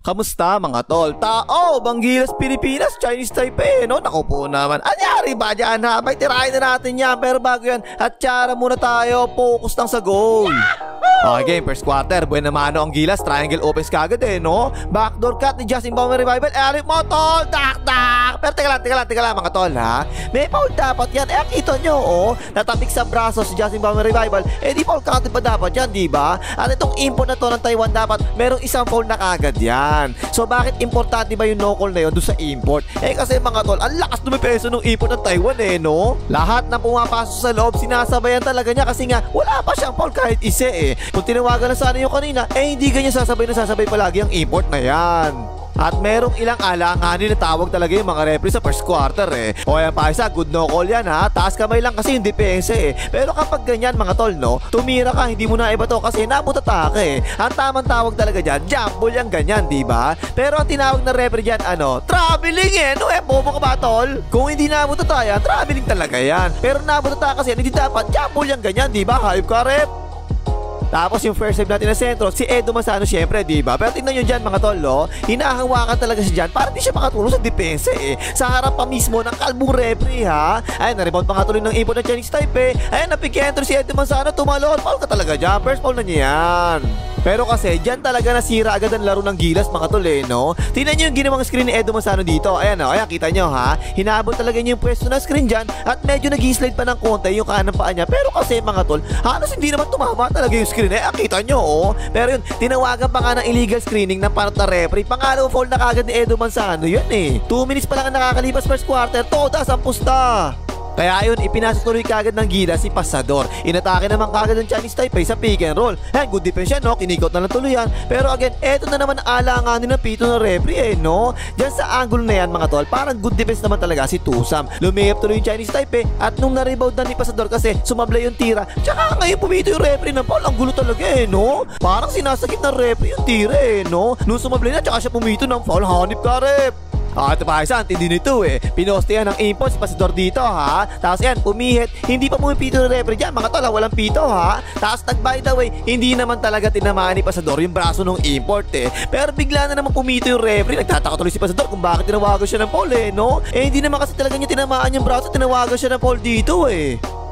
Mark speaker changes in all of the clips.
Speaker 1: Kamusta mga tol? Tao, Banggilas, Pilipinas, Chinese Taipei, no? Naku po naman. Anyari ba dyan ha? May tirahin na natin yan. Pero bago yan, hatsara muna tayo. Focus lang sa goal. Okay, first quarter. Buena mano ang Gilas. Triangle opens kagad no? Backdoor cut ni Justin Bauman Revival. Alip mo tol! Dak! Pero teka lang mga tol ha? May foul dapat yan. Kita nyo natapik sa braso si Justin Bauman Revival. Di foul counted pa dapat yan, diba? At itong import na to ng Taiwan dapat merong isang foul na kagad yan. So bakit importante ba yung no call na yun doon sa import? Kasi mga tol, ang lakas dumipeso ng import ng Taiwan no? Lahat na pumapasok sa loob, sinasabayan talaga niya kasi nga wala pa siyang foul kahit isa Kung tinawagan na sana yung kanina, hindi ganyan sasabay palagi ang import na yan. At merong ilang alanganin na tawag talaga yung mga referee sa first quarter O yan pa isa, good no call yan ha. Taas kamay lang kasi yung depensa Pero kapag ganyan mga tol no, tumira ka, hindi mo na iba to kasi nabutatake Ang tamang tawag talaga dyan, jump ball yan ganyan, diba? Pero ang tinawag na referee dyan, traveling no bobo ka ba tol? Kung hindi nabutata yan, traveling talaga yan. Pero nabutata kasi hindi dapat, jump ball yan ganyan, diba? Hayop ka rep. Tapos yung first save natin na sentro, si Edo Manzano syempre, diba? Pero tingnan nyo dyan mga tol, hinahawakan talaga siya dyan para di siya makatulong sa depensa Sa harap pa mismo ng kalbong referee ha. Ayun, na-rebound pa nga tuloy ng import ng Chinese Taipei. Ayun, napik-enter si Edo Manzano, tumalon. Foul ka talaga dyan, first foul na niya yan. Pero kasi dyan talaga nasira agad ang laro ng Gilas mga tol no? Tingnan nyo yung ginawang screen ni Edo Manzano dito. Ayan ayan, kita nyo ha. Hinabot talaga niya yung pwesto na screen dyan at medyo nag-slide pa ng konti yung kanang paa niya. Pero kasi mga tol, halos hindi naman tumama talaga yung screen kita nyo Pero yun, tinawagan pa nga ng illegal screening ng panot na referee. Pangalawang foul na kagad ni Edo Manzano yun 2 minutes pa lang ang nakakalipas first quarter, todas ang pusta. Kaya yun, ipinasok tuloy kagad ng Gilas si Pasador. Inatake naman kagad ng Chinese Taipei sa pick and roll. Good defense yan, kinikot na lang tuloy yan. Pero again, eto na naman alanganin ng pito ng referee Diyan sa angle na yan mga tol, parang good defense naman talaga si Tusam. Lumihip tuloy yung Chinese Taipei at nung na-rebound na ni Pasador kasi sumablay yung tira. Tsaka ngayon pumito yung referee ng foul. Ang gulo talaga Parang sinasakit ng referee yung tira Nung sumablay na, tsaka siya pumito ng foul. Hanip ka rep. Ito pa isa, antindi nito Pinoste yan ng import si Pasador dito ha. Tapos yan, pumihit. Hindi pa pumipito ng referee dyan mga tol walang pito ha. Tapos by the way, hindi naman talaga tinamaan ni Pasador yung braso ng import Pero bigla na naman pumito yung referee. Nagtataka tuloy si Pasador kung bakit tinawagan siya ng foul no? Hindi naman kasi talaga niya tinamaan yung braso. Tinawagan siya ng foul dito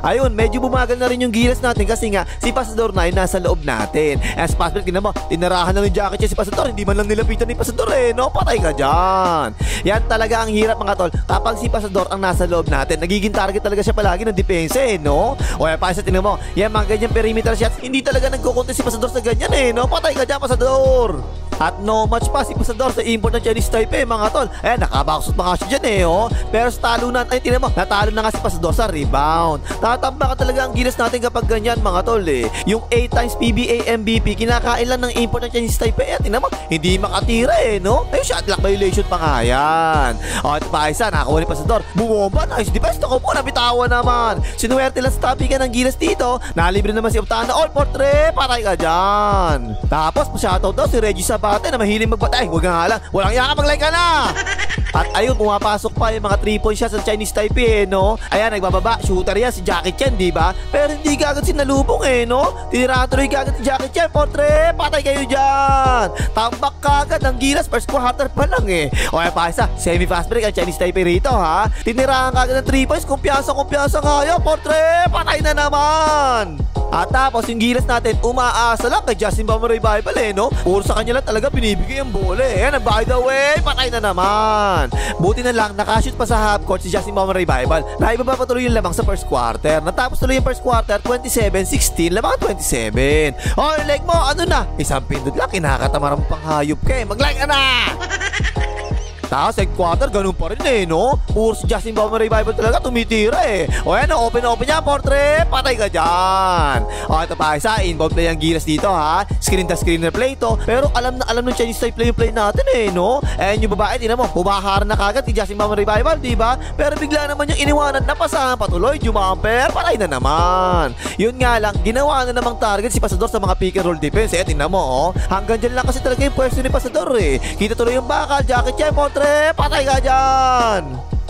Speaker 1: Ayun, medyo bumagal na rin yung Gilas natin kasi nga si Pasador na yung nasa loob natin. As Pasador, tignan mo, tinarahan lang yung jacket niya si Pasador. Hindi man lang nilapitan ni Pasador no? Patay ka dyan. Yan talaga ang hirap mga tol. Kapag si Pasador ang nasa loob natin, nagiging target talaga siya palagi ng depensa no? O yan pa isa, tignan mo, yan mga ganyan perimeter shots, hindi talaga nagkukunti si Pasador sa ganyan no? Patay ka dyan Pasador. At no match pa si Pasador sa import ng Chinese Taipei mga tol. Nakabaksot pa nga siya dyan Pero sa talunan, ay tinan mo, natalo na nga si Pasador sa rebound. Tatamba ka talaga ang Gilas natin kapag ganyan mga tol Yung 8 times PBA MVP, kinakain lang ng import ng Chinese Taipei. Tinan mo, hindi makatira no? Shot clock violation pa nga yan. Ito pa isa, nakakuha ni Pasador. Bumomba, nice defense. Ako po, nabitawan naman. Sinuwerte lang sa topic ng Gilas dito. Nalibre naman si Optana. All for 3, patay ka dyan. Tapos, shoutout daw si Reggie Sabate na mahiling magbatay. Huwag nga lang, walang yaka, mag-like ka na. At ayun, pumapasok pa yung mga 3-point shots sa Chinese Taipei no? Ayan, nagbababa, shooter yan si Jackie Chan, diba? Pero hindi kagad sinalubong no? Tinirahan tuloy kagad si Jackie Chan. Portre, patay kayo dyan. Tambak kagad ang Gilas, first quarter pa lang O yan pa isa, semi-fast break ang Chinese Taipei rito ha. Tinirahan kagad ng 3 points, kumpiyansa nga yun. Portre, patay na naman. At tapos yung Gilas natin, umaasa lang kay Justin Bauman Revival no? Puro sa kanya lang talaga binibigay ang bola Yan, by the way, patay na naman. Buti na lang, nakashoot pa sa half court si Justin Bauman Revival. Naibaba pa tuloy yung lamang sa first quarter. Natapos tuloy yung first quarter, 27-16, lamang 27. Like mo, na? Isang pindot lang, kinakatamaran pang hayop ka Mag-like ka na! Tapos second quarter, ganun pa rin no? Puro si Justin Bauman Revival talaga tumitira O yan, open yan, Portre, patay ka dyan. Ito pa isa, inbound play ang Gilas dito ha. Screen to screener play to. Pero alam na alam ng Chinese Taipei play natin no? Ayan yung babae, tinan mo, humaharap na kagad si Justin Bauman Revival, diba? Pero bigla naman yung iniwanan, napasahan patuloy, jumamper, patay na naman. Yun nga lang, ginawa na namang target si Pasador sa mga pick and roll defense tingnan mo hanggang dyan lang kasi talaga yung pwesto ni Pasador Kita tuloy yung bakal, Jackie Chan, Portre, patay ka dyan.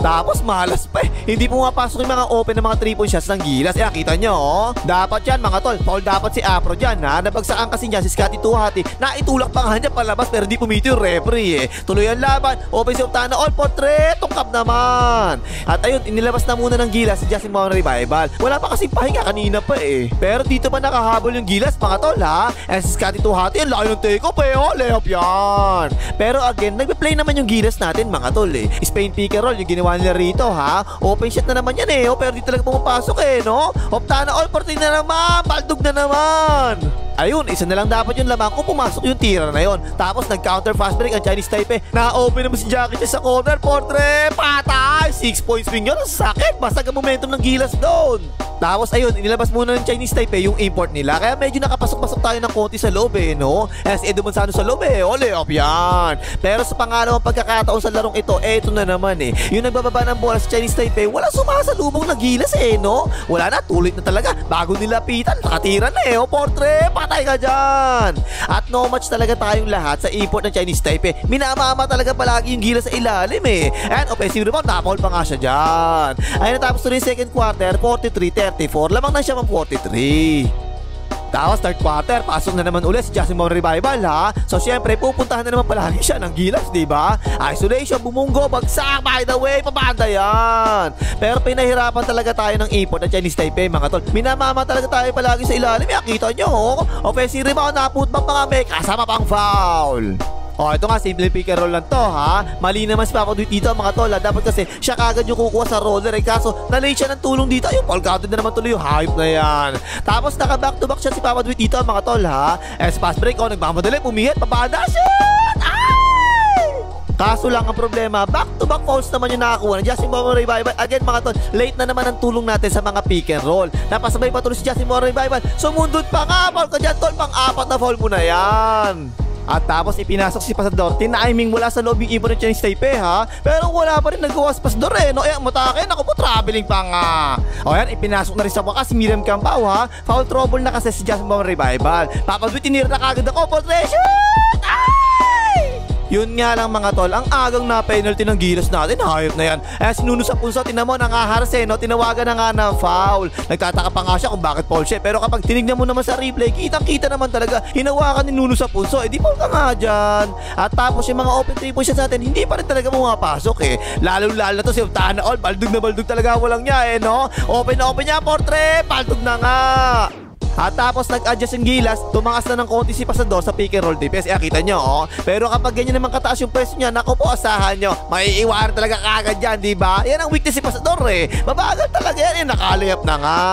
Speaker 1: Tapos malas pa eh. Hindi pumapasok yung mga open na mga 3-point shots ng Gilas. Kita nyo oh. Dapat yan mga tol. Foul dapat si Afro dyan ha. Nabagsakan kasi niya si Scotty Tuhati. Naitulak pa nga niya palabas pero di pumito yung referee eh. Tuloy ang laban. Open si Optana all for 3. Tungkap naman. At ayun, inilabas na muna ng Gilas si Justin Moran Revival. Wala pa kasi pahinga kanina pa eh. Pero dito pa nakahabol yung Gilas mga tol ha. And si Scotty Tuhati, ang laki ng take-off eh oh. Layup yan. Pero again, nagpe-play naman yung Gilas natin mga tol eh. Spain pick and roll yung ginawa nila rito ha. Open shot na naman yan eh oh. Pero di talaga pumapasok eh no. Optana all for 3 na naman. Baldog na naman. Ayun, isa na lang dapat yung lamang kung pumasok yung tira na yon. Tapos nag-counter fast break ang Chinese Taipei. Na-open naman si Jackie Chan sa corner. Portre, patay! 6 points swing yun. Ang sakit. Basta ang momentum ng Gilas doon. Tapos ayun, inilabas muna ng Chinese Taipei yung import nila. Kaya medyo nakapasok-pasok tayo ng konti sa loob eh, no? As Edu Manzano sa loob eh. Ole, up yan. Pero sa pangalawang pagkakataon sa larong ito, eto na naman eh. Yung nagbababa ng bola sa Chinese Taipei, wala sumasalubong na Gilas eh, no? Wala na, tulit na talaga. Bago nilapitan, nakatira na eh. O, Portre, patay ka dyan. At no match talaga tayong lahat sa import ng Chinese Taipei. Minamama talaga palagi yung Gilas sa ilalim eh. And offensive rebound, napall pa nga siya dyan. Ayun, natapos na rin second quarter, 43-34. Lamang na siya ng 43. Tapos third quarter, pasok na naman ulit si Justin Moran Revival ha. So syempre, pupuntahan na naman palagi siya ng Gilas, diba? Isolation, bumunggo, bagsak, by the way, pabanda yan. Pero pinahirapan talaga tayo ng import ng Chinese Taipei mga tol. Minamama talaga tayo palagi sa ilalim. Kita nyo, oh. Offensive rebound, naputbang mga may kasama pang foul. Oh, ito nga, simple pick and roll lang to ha. Mali naman si Papa Dwight dito mga tol ha. Dapat kasi siya kagad yung kukuha sa roller eh. Kaso na-late siya ng tulong dito. Ayun, Polkado na naman tuloy yung hype na yan. Tapos naka back to back siya si Papa Dwight dito mga tol ha. As fast break, oh, nagmamadali, pumihit, pabada siya. Kaso lang ang problema, back-to-back fouls naman yung nakakuha ng Justin Moran Revival. Again mga tol, late na naman ang tulong natin sa mga pick and roll. Napasabay pa tuloy si Justin Moran Revival. Sumundot pa nga, foul ka dyan tol, pang-apat na foul mo na yan. At tapos ipinasok si Pasador. Tiniming mula sa lobby import ng Chinese Taipei ha. Pero wala pa rin nagawa si Pasador eh. No, mutake, naku po, traveling pa nga. O yan, ipinasok na rin sa wakas si Miriam Campao ha. Foul trouble na kasi si Justin Moran Revival. Papadwi, tinira na kagad ako. Portration! Yun nga lang mga tol, ang agang na penalty ng Gilas natin, hayop na yan. Sinuno sa punso, tinan mo, nangaharas eh, no? Tinawagan na nga na foul. Nagtataka pa nga siya kung bakit foul siya. Pero kapag tinignan mo naman sa replay, kitang-kita naman talaga, hinawakan ni Nuno sa punso. Di foul ka nga dyan. At tapos yung mga open 3-point shots natin, hindi pa rin talaga pumapasok eh. Lalo-lalo na to si Optana all, baldog na baldog talaga walang niya eh, no? Open na open niya, Portre, baldog na nga. At tapos nag-adjust yung Gilas, tumangas na ng konti si Pasador sa pick and roll defense. Kita nyo, oh. Pero kapag ganyan naman kataas yung pwesto niya, naku po, asahan nyo, maiiwanan talaga kagad yan, diba? Yan ang weakness si Pasador eh. Mabagal talaga yan, nakalayap na nga.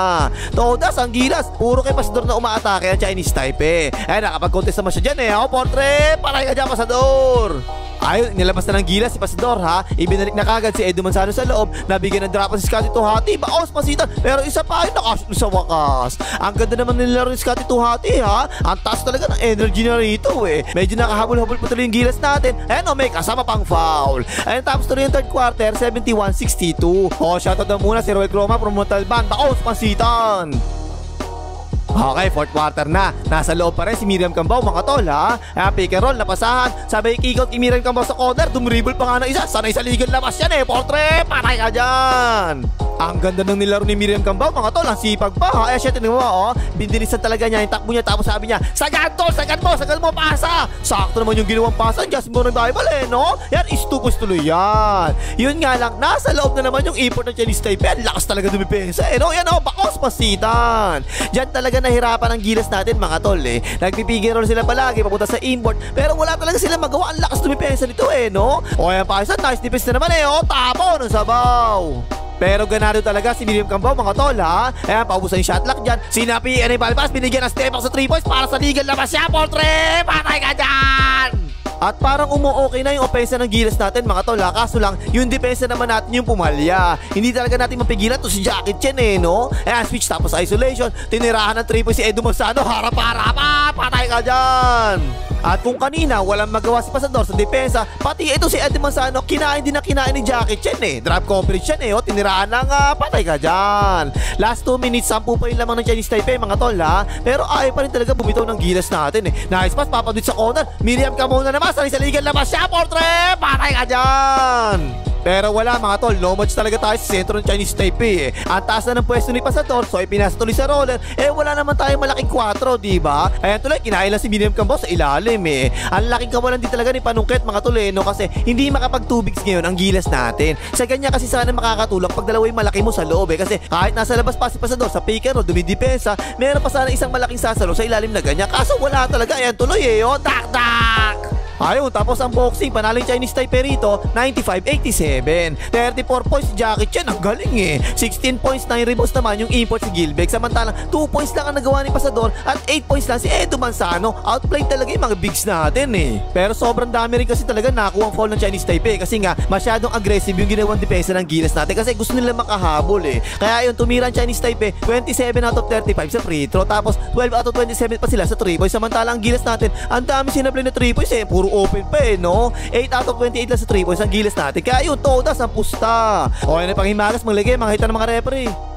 Speaker 1: Todas ang Gilas, puro kay Pasador na umaatake ang Chinese Taipei. Nakapag-contest naman siya dyan eh, oh. Portre, palay ka dyan, Pasador. Ayun, nilabas na ng Gilas si Pasador ha. Ibinalik na kagad si Edu Manzano sa loob. Nabigyan ng drop si Scotty Tuhati. Baos pasitan. Pero isa pa ay nakashoot sa wakas. Ang ganda naman nilaro ni Scotty Tuhati ha. Ang taas talaga ng energy na rito eh. Medyo nakahabol-habol pa tuloy yung Gilas natin. May kasama pang foul. Ayun, tapos tuloy yung third quarter, 71-62. Shoutout na muna si Roel Croma from Montalban. Baos pasitan. Okay, fourth quarter na. Nasa loob pa rin si Miriam Cambao mga tol ha. Pick and roll, napasahan. Sabay kick-out kay Miriam Cambao sa corner. Dumribble pa nga ng isa. Sanay sa ligan labas yan eh. Portre, patay ka dyan. Ang ganda ng nilaro ni Miriam Cambao mga tol. Ang sipag pa ha. Siya tinignan mo oh. Bindinisan talaga niya yung takbo niya. Tapos sabi niya, sagad tol, sagad mo, pasa. Sakto naman yung ginawang pasa. Just more revival eh no. Yan, istupos tuloy yan. Yun nga lang, nasa loob na naman yung import ng Chinese Taipei. Lakas talaga dumipensa eh no. Yan oh, bakos pasitan. Diyan talaga nahirapan ang Gilas natin mga tol eh. Nagpipigil roll sila palagi papunta sa import. Pero wala talaga sila magawa. Ang lakas dumipensa nito eh no. Yan pa isa, nice defense na naman eh oh. Tapo ng sabaw. Pero ganado talaga si Miriam Cambao mga tol ha. Paubusan yung shot lock dyan. Sinapi, Balbas, binigyan ng step back sa 3 points para sa legal labas siya. Portre, patay ka dyan. At parang umu-okay na yung opensa ng Gilas natin mga tol ha. Kaso lang, yung depensa naman natin yung pumalya. Hindi talaga natin mapigilan to si Jackie Chan eh no. Switch tapos isolation. Tinirahan ng 3 points si Edu Manzano. Harap-harap, patay ka dyan. At kung kanina walang magawa si Pasador sa depensa, pati ito si Edu Manzano, kinain din na kinain ni Jackie Chan eh. Drop coverage yan eh oh. Tinirahan ng patay ka dyan. Last 2 minutes, 10 pa yung lamang ng Chinese Taipei mga tol ha. Pero ayaw pa rin talaga bumitaw ng Gilas natin eh. Nice pass, papadit sa corner. Miriam Cambao na naman. Sa ligan labas siya, Portre! Patay ka dyan! Pero wala mga tol, no match talaga tayo sa sentro ng Chinese Taipei Ang taas na ng pwesto ni Pasador, so ipinasa tuloy sa roller. Wala naman tayong malaking 4, diba? Ayan tuloy, kinain lang si Miniam Cambo sa ilalim Ang laking kawalan din talaga ni Panungket mga tol no? Kasi hindi makapag-tubigs ngayon ang gilas natin. Sa ganyan kasi sana makakatulong pag dalawa yung malaki mo sa loob Kasi kahit nasa labas pa si Pasador sa pick and roll, dumidepensa, meron pa sana isang malaking sasalo sa ilalim na ganyan. Kaso wala talaga, ayan tuloy tak! Ayun, tapos ang boxing, panaling Chinese Taipei rito, 95-87. 34 points si Jackie Chan, ang galing 16 points, 9 rebounds naman yung import si Gilbert. Samantalang 2 points lang ang nagawa ni Pasador at 8 points lang si Edo Manzano. Outplayed talaga yung mga bigs natin Pero sobrang dami rin kasi talaga nakuha ang foul ng Chinese Taipei kasi nga masyadong aggressive yung ginawang depensa ng Gilas natin kasi gusto nila makahabol Kaya yun, tumira ang Chinese Taipei 27 out of 35 sa free throw, tapos 12 out of 27 pa sila sa 3 points. Samantalang ang Gilas natin, ang dami sinablay na 3 points puro open pa no? 8 out of 28 lang sa 3 points ang Gilas natin. Kaya yun, todas ang pusta. Okay na panghimagas, maglagay, mga hita ng mga referee.